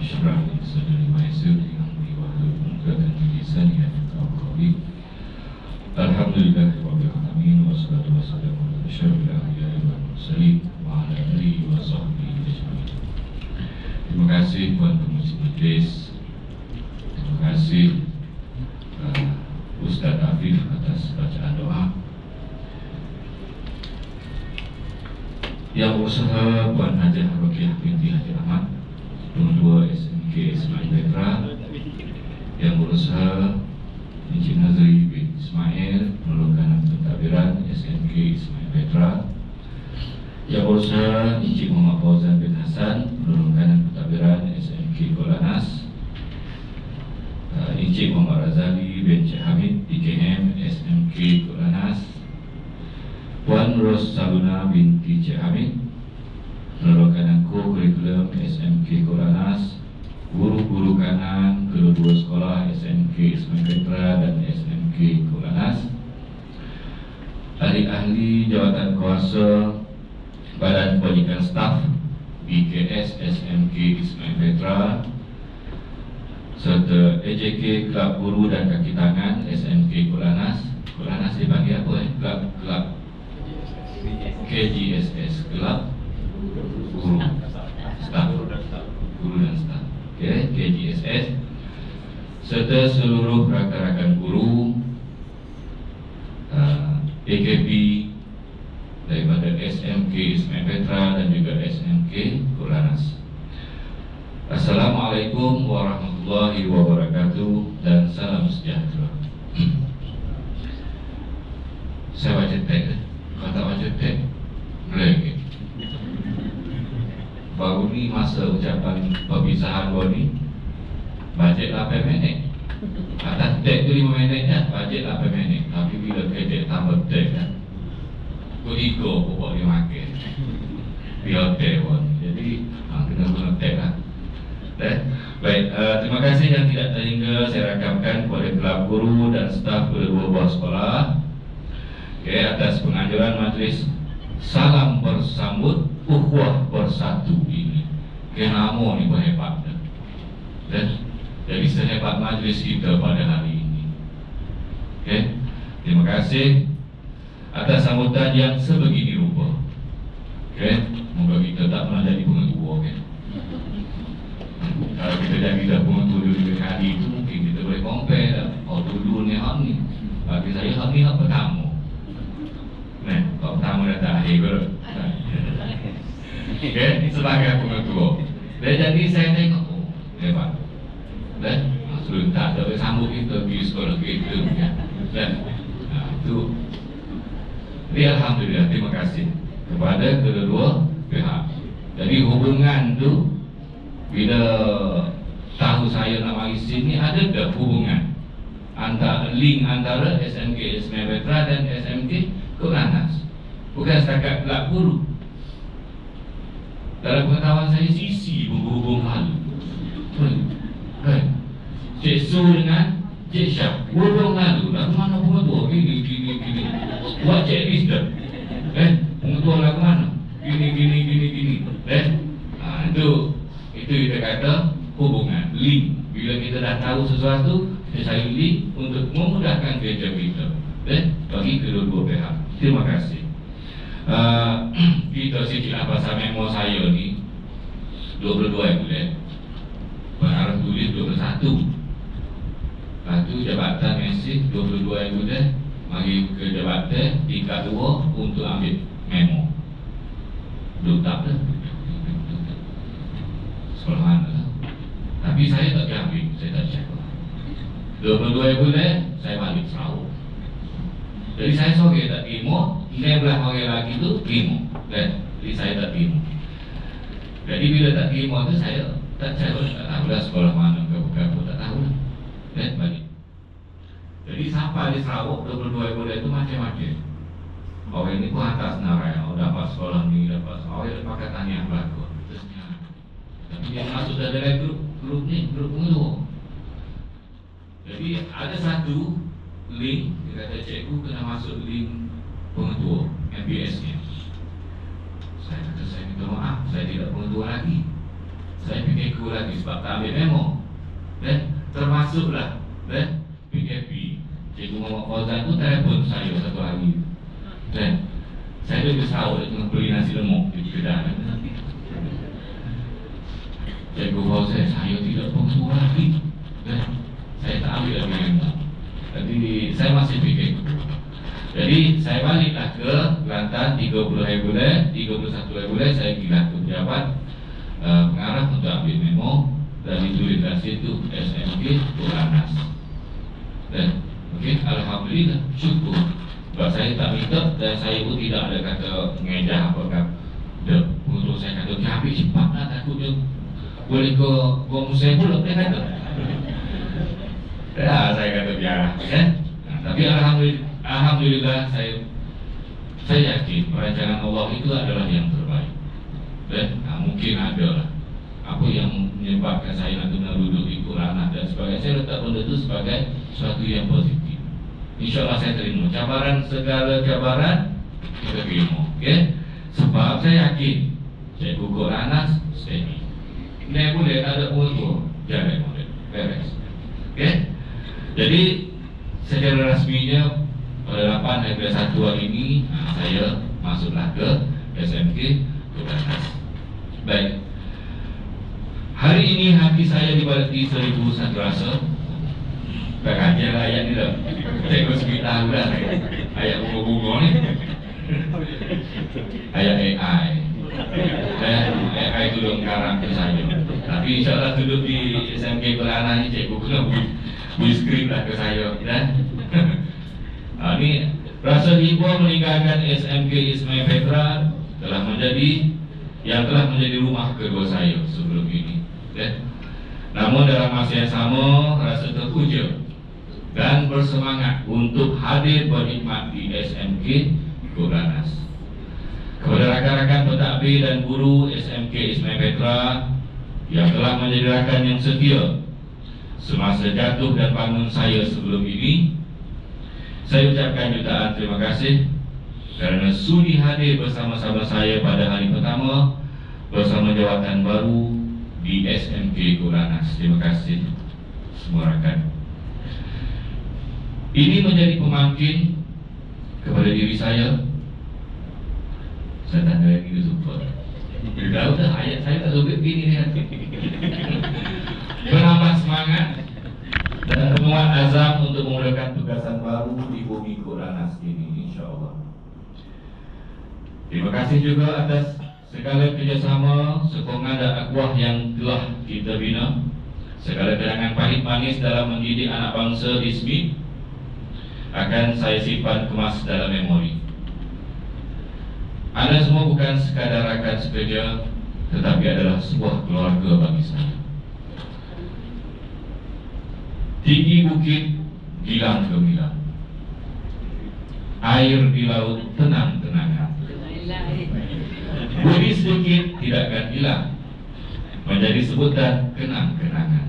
اشرح لي صدري ويسر لي أمري واحلل عقدة من لساني يفقهوا قولي. الحمد لله رب العالمين والصلاة والسلام على أشرف الأنبياء والمرسلين وعلى آله وصحبه أجمعين. Terima kasih Tuan Pengurusi Majlis. Terima kasih Ustaz Afif atas bacaan doa. Yang berusaha Puan Hajah Rokiah binti Haji Ahmad, Ketua SMK Ismail Petra. Yang berusaha Encik Nazri bin Ismail, Penelungkanan Pentadbiran SMK Ismail Petra. Yang berusaha Encik Muhammad Fauzan bin Hasan, Penelungkanan Pentadbiran SMK Kolanas. Encik Muhammad Razali bin Cik Hamid, DKM SMK Kolanas. Puan Ros Saluna binti Cik Hamid, Penelungkanan Kurikulum SMK Kolanas. Guru-guru kanan kedua sekolah SMK Ismail Petra dan SMK Kolanas. Ahli-ahli jawatan kuasa Badan Pendidikan Staf BKS SMK Ismail Petra, serta AJK Kelab Guru dan Kaki Tangan SMK Kolanas. Kolanas dipanggil apa Kelab KGSS, Kelab Guru Staf, Guru dan Staf, KGSS, serta seluruh rakan-rakan guru AKP daripada SMK Ismail Petra dan juga SMK Kolanas. Assalamualaikum warahmatullahi wabarakatuh dan salam sejahtera. Saya baca teks. Kalau tak baca teks, boleh. Baru ni masa ucapan perpisahan baru ni, bajet 8 minit. Atas teks tu 5 minit kan, bajet 8 minit. Tapi bila kredit tambah teks kan, Kutigo pokok dia makan biar teks pun. Jadi kena guna teks lah. Baik, terima kasih yang tidak terhingga saya rakamkan kepada kelab guru dan staf kedua buah sekolah atas penganjuran majlis salam bersambut ukhuwah bersatu ini. Nama ni berhebat dan jadi sehebat majlis kita pada hari ini. Terima kasih atas sambutan yang sebegini rupa. Moga kita tak pernah jadi pengetua. Kalau kita jadi dah pengetua dua kali itu, mungkin kita boleh compare dah. Oh dulu ni hak ni, bagi saya hak ni hak pertama. Hak pertama dah tak akhir kot. Sebagai pengetua. Dan jadi saya tengok, oh hebat. Dan sudah tak ada bersambut kita pergi sekolah kita. Dan itu. Jadi alhamdulillah, terima kasih kepada kedua pihak. Jadi hubungan tu, bila tahu saya nak mari sini, ada tak hubungan antara link antara SMK Ismail Petra dan SMK Kolanas? Bukan setakat kelab guru. Dalam pengetahuan saya, sisi pun berhubung hal. Cik Su dengan Cik Syaf berhubung lalu. Lagu mana pengetua? Gini. Buat checklist dah. Pengetua lagu mana? Gini. Itu kita kata hubungan, link. Bila kita dah tahu sesuatu, kita cari link untuk memudahkan kerja kita. Bagi kedua-dua pihak. Terima kasih. Kita sikitlah pasal memo saya ni 22 bulan. Pengarah tulis 21. Lepas tu jabatan mesej 22 bulan. Mari ke jabatan tingkat 2 untuk ambil memo. Belum tak dah. Sekolah mana lah. Tapi saya tak ambil, saya tak cek. 22 bulan saya balik Sarawak. Jadi saya sore tak terima, 16 hari lagi tu terima. Jadi saya tak terima. Jadi bila tak terima tu saya tak cek, tak tahu dah sekolah mana ke bukan, tak tahu lah. Balik. Jadi sampai di Sarawak 22 bulan itu macam-macam. Orang ini pun hantar senarai, dapat sekolah ni, dapat sekolah, dia pakai tanya berlaku. Tapi dia masuk dalam grup ni, grup pengeluar. Jadi ada satu link, dia kata cikgu kena masuk link pengetua MBS-nya. Saya kata saya minta maaf, saya tidak pengetua lagi. Saya fikir lagi sebab tak ambil memo. Termasuklah PKP. Cikgu Muhammad Fauzan tu telefon saya satu hari. Saya dah bersaut tengah beli nasi lemak di kedai. Cikgu Fauzan, saya tidak perlu lagi. Saya tak ambil lagi memo. Jadi saya masih fikir. Jadi saya baliklah ke Kelantan 30 reguler, 31 reguler saya gila ke pejabat pengarah untuk ambil memo dan ditulis dari situ SMK Kulanas. Dan okey, alhamdulillah, syukur. Sebab saya tak minta dan saya pun tidak ada kata ngejah apakah. Untuk saya kata ambil cepatlah, takutnya boleh ke musim pula dia kata. Ya, saya kata biar kan. Tapi alhamdulillah saya yakin perancangan Allah itu adalah yang terbaik. Dan mungkin adalah apa yang menyebabkan saya nak kena duduk di Kulanas dan sebagainya. Saya letak benda itu sebagai sesuatu yang positif. InsyaAllah saya terima segala cabaran kita terima, okay? Sebab saya yakin Cikgu Kulanas steady. Ini boleh tak ada umur jangan boleh beres, okay? Jadi secara rasminya pada 8 April 1 hari ini saya masuklah ke SMK Kulanas. Baik. Hari ini hati saya dibalati 1001 rasa. Tak kajian ayat ni dah. Cikgu sekitar dah ayat bunga-bunga ni. Ayat AI. AI tu dong karang ke saya. Tapi insyaAllah duduk di SMK Kulanas ni cikgu kena beri skrip lah ke saya dan ini rasa hibur meninggalkan SMK Ismail Petra telah menjadi rumah kedua saya sebelum ini. Namun dalam masa yang sama rasa terpuja dan bersemangat untuk hadir berkhidmat di SMK Kulanas. Kepada rakan-rakan pentadbir dan guru SMK Ismail Petra yang telah menjadi rakan yang setia semasa jatuh dan bangun saya sebelum ini, saya ucapkan jutaan terima kasih kerana sudi hadir bersama-sama saya pada hari pertama bersama jawatan baru di SMK Kulanas. Terima kasih semua rakan. Ini menjadi pemangkin kepada diri saya. Saya tak ada lagi super. Dah ayat saya tak suka begini ni. Menambah semangat dan menguat azam untuk memulakan tugasan baru di bumi Kulanas ini, insyaAllah. Terima kasih juga atas segala kerjasama, sokongan dan akwah yang telah kita bina. Segala kenangan pahit manis dalam mendidik anak bangsa di SMIP akan saya simpan kemas dalam memori. Anda semua bukan sekadar rakan sekerja, tetapi adalah sebuah keluarga bagi saya. Tinggi bukit, gilang gemilang. Air di laut, tenang-tenangan. Budi sedikit tidak akan hilang, menjadi sebutan kenang-kenangan.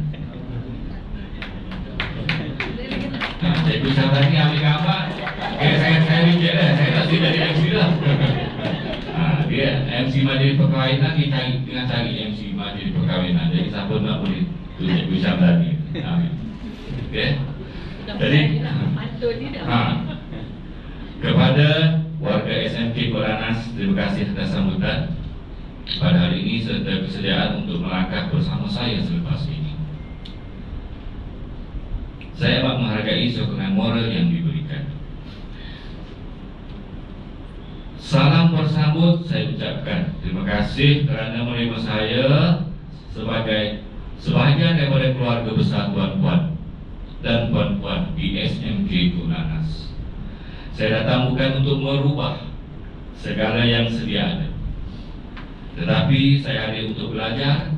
Cikgu Syahdan ni ambil gambar. Saya reject dah, saya tak jadi MC dah. Dia MC Majlis Perkahwinan, dia tengah cari MC Majlis Perkahwinan. Jadi siapa nak boleh tu Cikgu Syahdan ni. Okay. Jadi kepada warga SMK Kulanas, terima kasih atas sambutan pada hari ini serta kesediaan untuk melangkah bersama saya selepas ini. Saya amat menghargai sokongan moral yang diberikan. Salam bersambut saya ucapkan. Terima kasih kerana menerima saya sebagai sebahagian daripada keluarga besar tuan-tuan dan puan-puan di SMK Kulanas. Saya datang bukan untuk merubah segala yang sedia ada, tetapi saya hadir untuk belajar.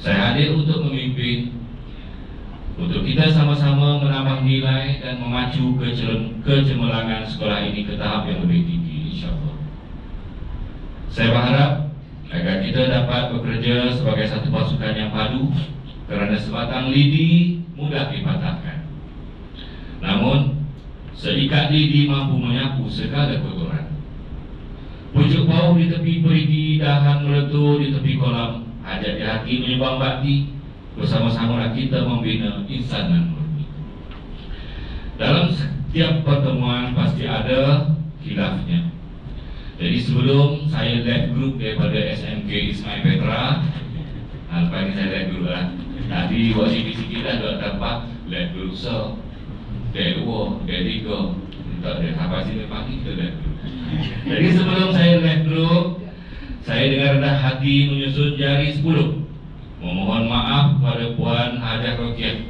Saya hadir untuk memimpin, untuk kita sama-sama menambah nilai dan memacu kecemerlangan sekolah ini ke tahap yang lebih tinggi, insyaAllah. Saya berharap agar kita dapat bekerja sebagai satu pasukan yang padu, kerana sebatang lidi mudah dipatahkan, namun seikat lidi mampu menyapu segala kotoran. Pucuk bau di tepi perigi, dahan meletup di tepi kolam, hajat di hati menyumbang bakti, bersama-sama kita membina insan dan murni. Dalam setiap pertemuan pasti ada khilafnya. Jadi sebelum saya led group daripada SMK Ismail Petra, lepas ini saya led group lah. Tadi waktu sikit dah dua tempat led group so, led 2, led 3. Tak ada sampai sini pagi kita led group. Jadi sebelum saya led group, saya dengan rendah hati menyusun jari 10 memohon maaf kepada Puan Hajah Rokiah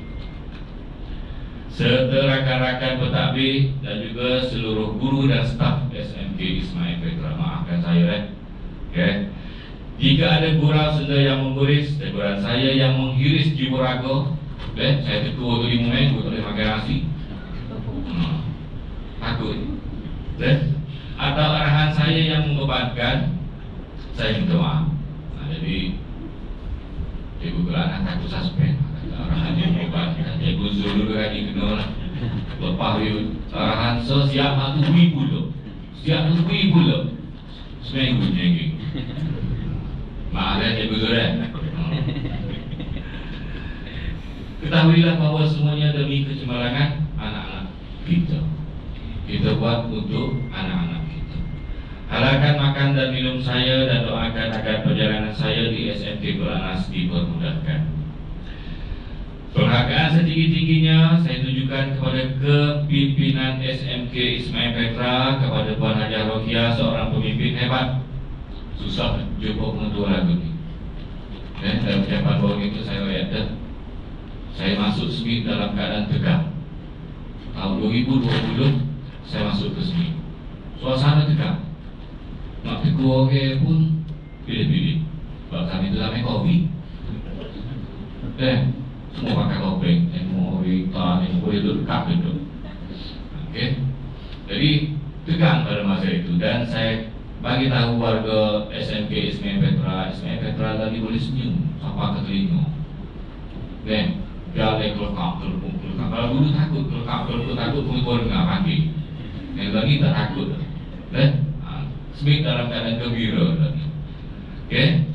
serta rakan-rakan pentadbir dan juga seluruh guru dan staf SMK Ismail Petra. Maafkan saya okay. Jika ada gurau senda yang mengguris, teguran saya yang menghiris jiwa raga, saya tegur tu 5 minggu tak boleh makan nasi, takut atau arahan saya yang membebankan, saya minta maaf. Jadi cikgu kelana takut suspend arahan yang membebankan. Cikgu Zul dulu kali kena lah. Lepas itu arahan so siap tu pula. Siap tu pula. Seminggu je. Maaf ya Cikgu Zul. Ketahuilah bahawa semuanya demi kecemerlangan anak-anak kita. Kita buat untuk anak-anak kita. Halalkan makan dan minum saya dan doakan agar perjalanan saya di SMK Kulanas dipermudahkan. Penghargaan setinggi-tingginya saya tunjukkan kepada kepimpinan SMK Ismail Petra, kepada Puan Hajah Rokiah, seorang pemimpin hebat. Susah jumpa penentu lagu ni. Dalam ucapan bawah itu saya ayat dah. Saya masuk SMIT dalam keadaan tegang. Tahun 2020 saya masuk ke SMIT. Suasana tegang. Nak tegur orang pun pilih-pilih. Sebab kami tu sampai COVID. Semua pakai topeng, semua orang yang boleh duduk dekat duduk. Okay. Jadi tegang pada masa itu. Dan saya bagi tahu warga SMK Ismail Petra lagi boleh senyum sampai ke telinga. Jalan kelekap. Kalau dulu takut takut pun dengar panggil. Yang lagi tak takut. Smith dalam keadaan gembira lagi. Okay.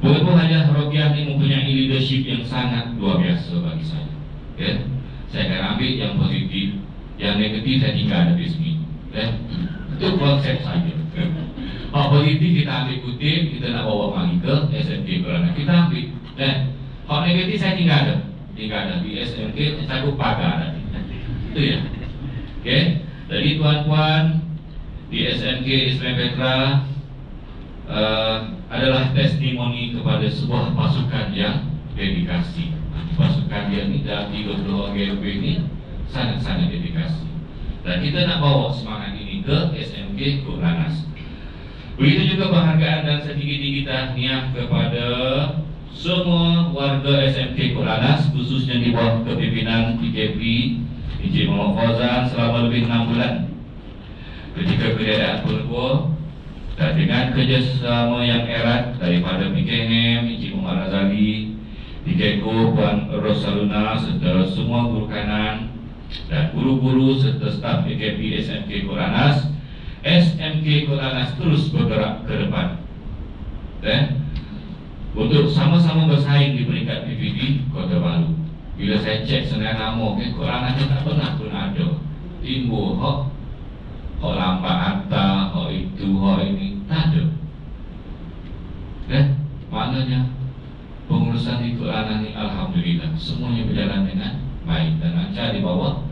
Buku Hajah Rokiah ini mempunyai leadership yang sangat luar biasa bagi saya. Okay. Saya akan ambil yang positif, yang negatif saya tinggal di sini. Itu konsep saja. Kalau positif kita ambil kutip, kita nak bawa lagi ke SMK Kulanas, kita ambil. Kalau negatif saya tinggal ada di SMK, saya pagar tadi. Itu ya. Okay. Jadi tuan-tuan di SMK Ismail Petra adalah testimoni kepada sebuah pasukan yang dedikasi. Pasukan yang ini dalam 30 orang lebih ini sangat-sangat dedikasi. Dan kita nak bawa semangat ini ke SMK Kulanas. Begitu juga penghargaan dan setinggi-tinggi tahniah kepada semua warga SMK Kulanas, khususnya di bawah kepimpinan PKP Encik Muhammad Fauzan selama lebih 6 bulan. Ketika ketiadaan penuh dan dengan kerjasama yang erat daripada PKM, Encik Muhammad Razali, PKKO, Puan Rosaluna serta semua guru kanan dan guru-guru serta staf PKP SMK Kulanas, SMK Kulanas terus bergerak ke depan untuk sama-sama bersaing di peringkat PPD Kota Baru. Bila saya cek senang nama, Kulanas tak pernah pun ada timbul hak lambat hantar, hak itu, hak ini, tak ada. Maknanya pengurusan di Kulanas ini alhamdulillah semuanya berjalan dengan baik dan lancar di bawah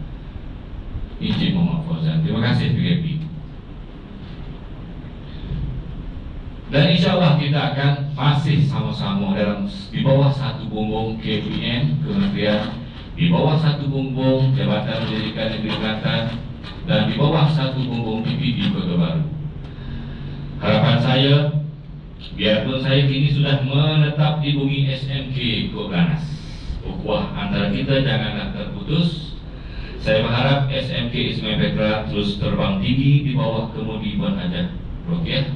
Encik Muhammad Fauzan. Terima kasih PKP. Dan insyaAllah kita akan masih sama-sama di bawah satu bumbung KPM Kementerian, di bawah satu bumbung Jabatan Pendidikan Negeri Kelantan, dan di bawah satu bumbung PPD Kota Baru. Harapan saya, biarpun saya kini sudah menetap di bumi SMK Kulanas, ukhuwah antara kita janganlah terputus. Saya berharap SMK Ismail Petra terus terbang tinggi di bawah kemudi Puan Hajah Rokiah.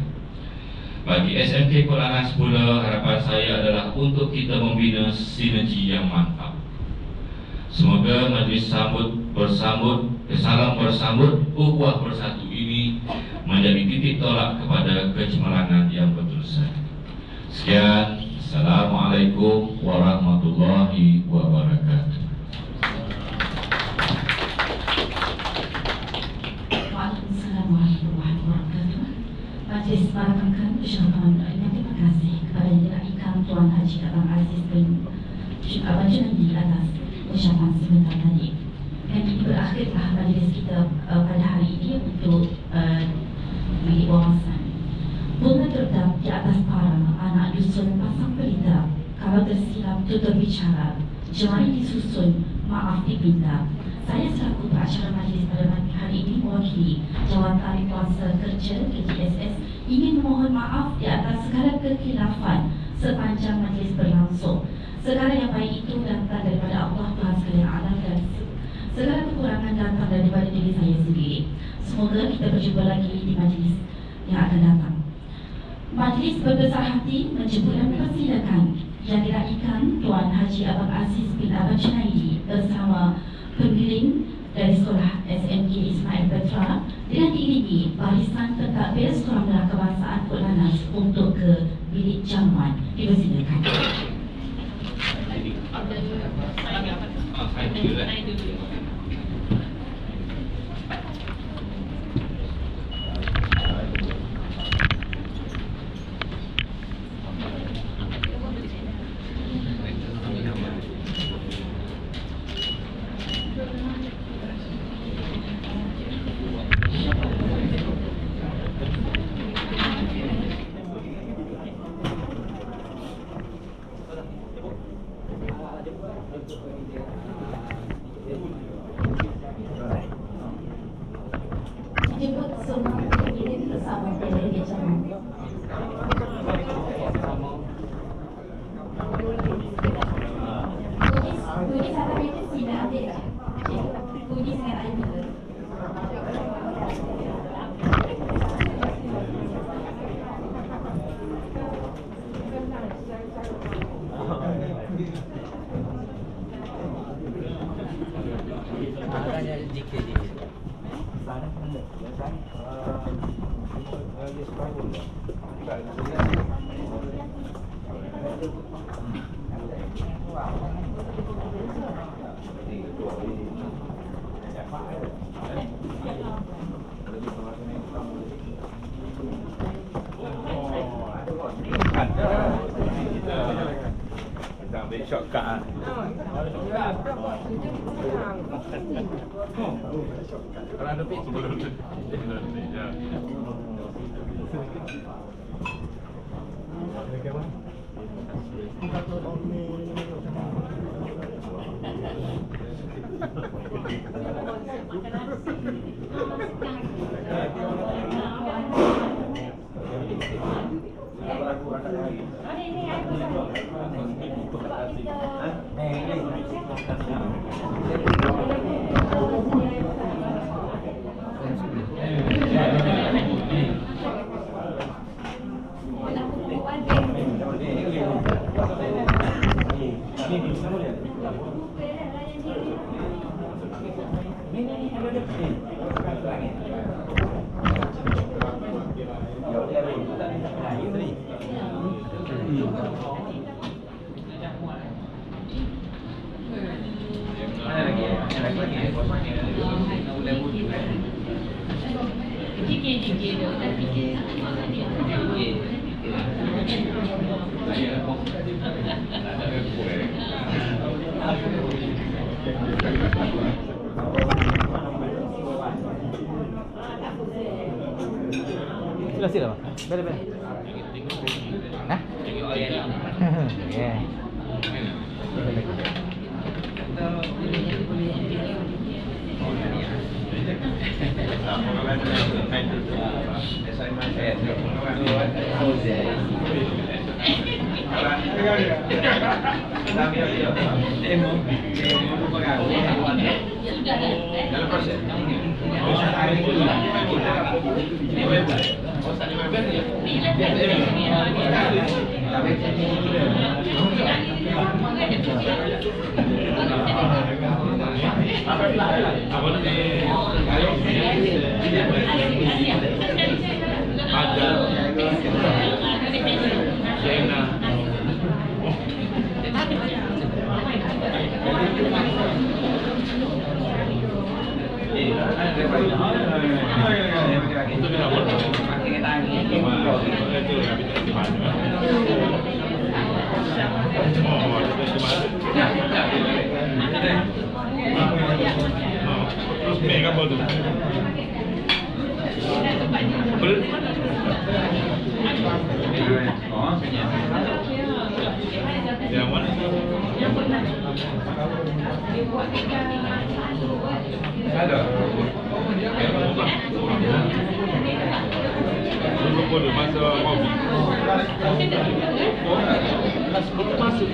Bagi SMK Kulanas pula, harapan saya adalah untuk kita membina sinergi yang mantap. Semoga majlis salam bersambut ukhuwah bersatu ini menjadi titik tolak kepada kecemerlangan yang berterusan. Sekian, Assalamualaikum warahmatullahi wabarakatuh. Waalaikumsalam warahmatullahi wabarakatuh. Majlis Barakan ucapan terima kasih kepada yang diraikan Tuan Haji Abang Aziz bin Abang Junaidi atas ucapan sebentar tadi. Dan ini berakhirlah majlis kita pada hari ini untuk bilik wawasan. Bunga terendam di atas para anak dusun pasang pelita. Kalau tersilap tutur bicara, jemari disusun, maaf dipinta. Saya selaku pengacara majlis pada pagi hari ini mewakili Jawatan Kuasa Kerja KJSS ingin memohon maaf di atas segala kekhilafan sepanjang majlis berlangsung. Segala yang baik itu datang daripada Allah Tuhan sekalian alam dan segala kekurangan datang daripada diri saya sendiri. Semoga kita berjumpa lagi di majlis yang akan datang. Majlis berbesar hati menjemput dan mempersilakan yang diraikan Tuan Haji Abang Aziz bin Abang Junaidi bersama penggiling dari sekolah SMK Ismail Petra dengan diiringi barisan pentadbir Sekolah Menengah Kebangsaan Pulanas untuk ke bilik jamuan. Dipersilakan. Jemput semua penggiling bersama dari jamuan. Bunyi satu itu sila adik tak? Bunyi sangat adik. Ambil shortcut ah. Kalau ada page sebelum tu. Sila. Bela. Hah? Ya. Apa itu habis itu di mana? Oh, itu di mana? Terus mega apa tu? Yang mana? Ada. Lu boleh masuk mobil. Masuk.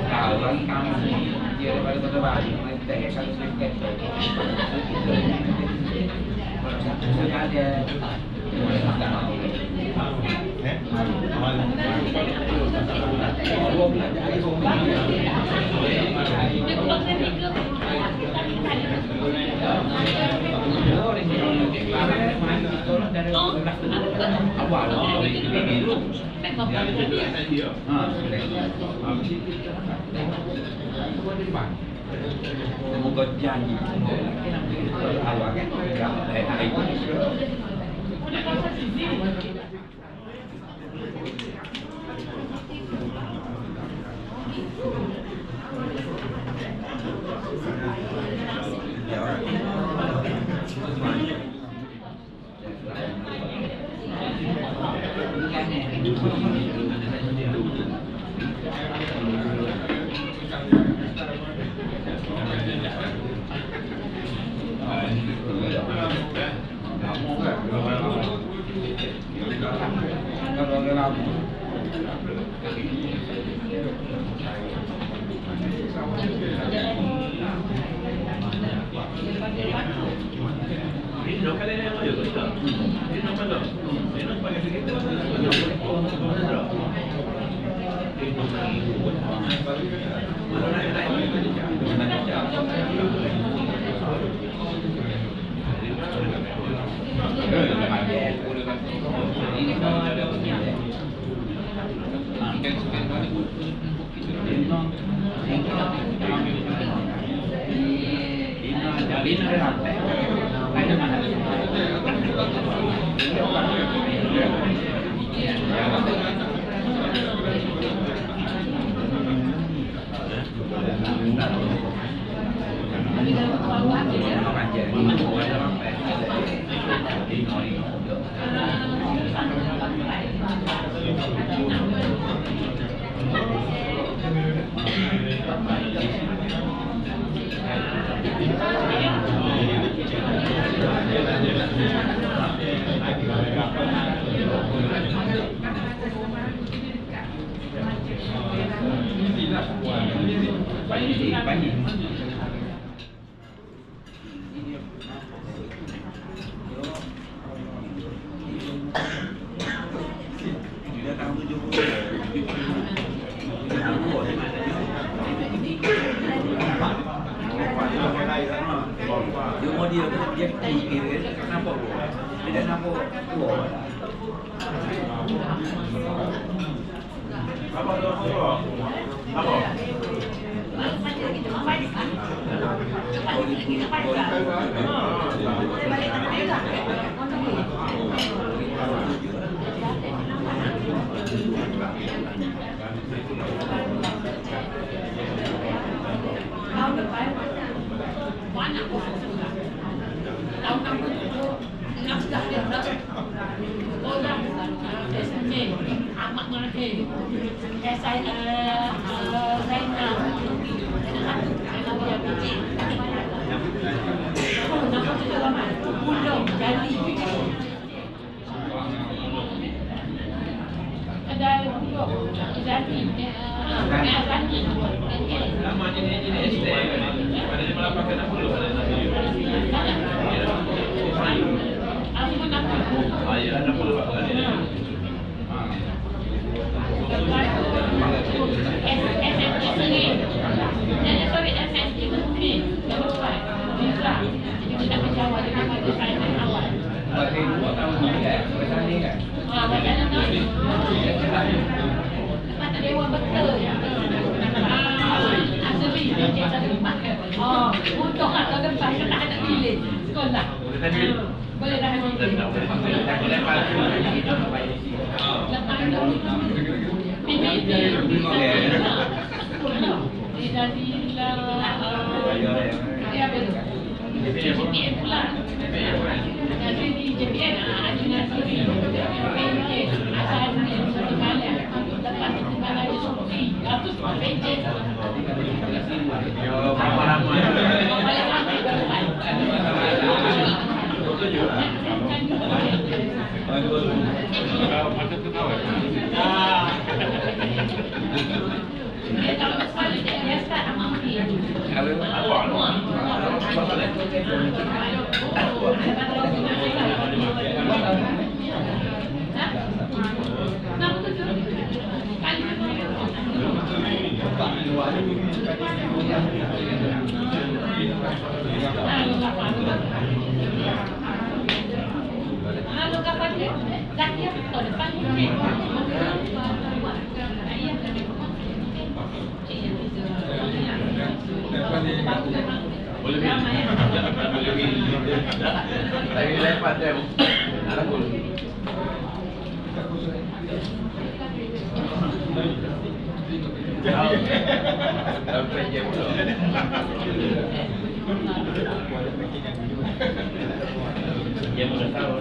Kalau lagi kami dia daripada kota Bali, kita akan sedikit. Semoga janji awak kan hari Dia tahu 70. Dia mau dia kira nampak. Dia nampak tua. Tahun depan banyak orang sudah. Tahun 67 nak sudah ada orang SMJ Ahmad Mahir saya Zainal dia biji nama kita ramai Bulong Jali ada Bulong Jali Jali Lama ini ST pada dia melaporkan apa dulu pada nanti. aku pun nak Ya, ada apa dulu pada dia. Berarti 2 tahun ni kan? Macam ni kan? Mata dewa betul. Asli dia tak dapat. Untuk atau depan kita ada pilih sekolah. Boleh dah pilih. Lepas tu JPN pula. Jadi di JPN ada nasi asal satu malam. Lepas itu malam itu sepi. Itu semua becek. Dia tahu sekali dia start amati. Halo kapan dia? Dah dia tahun depan mungkin. Boleh ni. Tapi lepas dia. Ada pun. Sampai je pula. Dia pun tahu.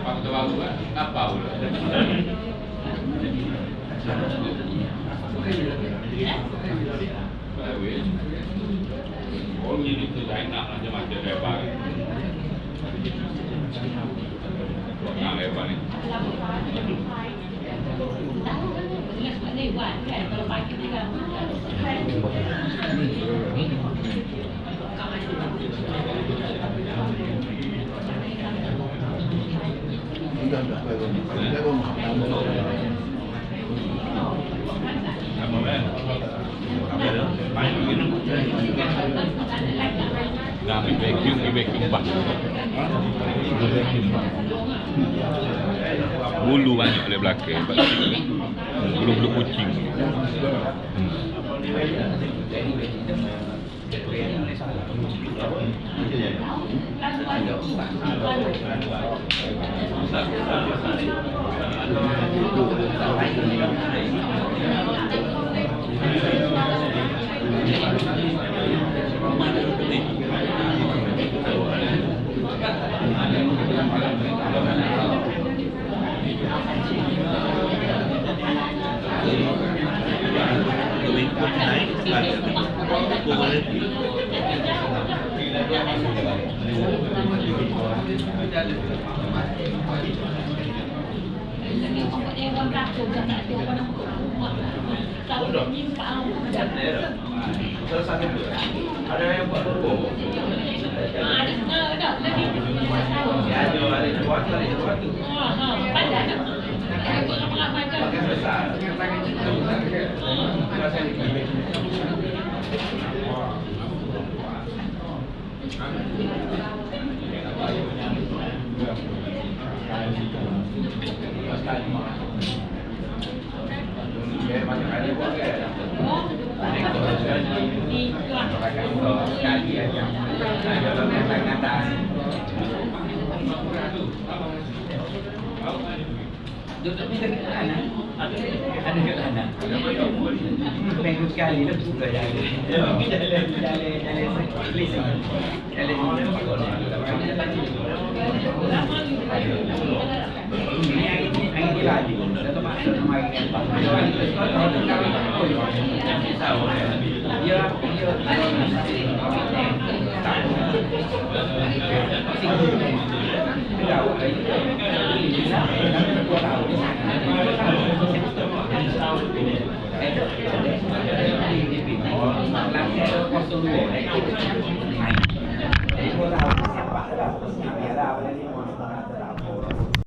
Fakta baru kan? Apa pula? Oh, ini tu saya nak macam-macam lebar. Nak lebar ni. Tahu kan? Ingat sebab ni buat kan? Kalau pagi ni kan. Apa kan? Main begini. Nak vacuum bak. Bulu banyak oleh belakang. Bulu-bulu kucing. Ada yang buat pokok. Ada setengah dah lagi. Ya, ada dua tu. Padan. Buat ramai-ramai kan. Pakai besar. Macam ada buat kan? Sekali aja. Ada kata-kata. Duduk di dekat kanan. Ada dekat kanan. Minggu sekali dah suka jalan. Ini lagi. Satu masa kemarin dia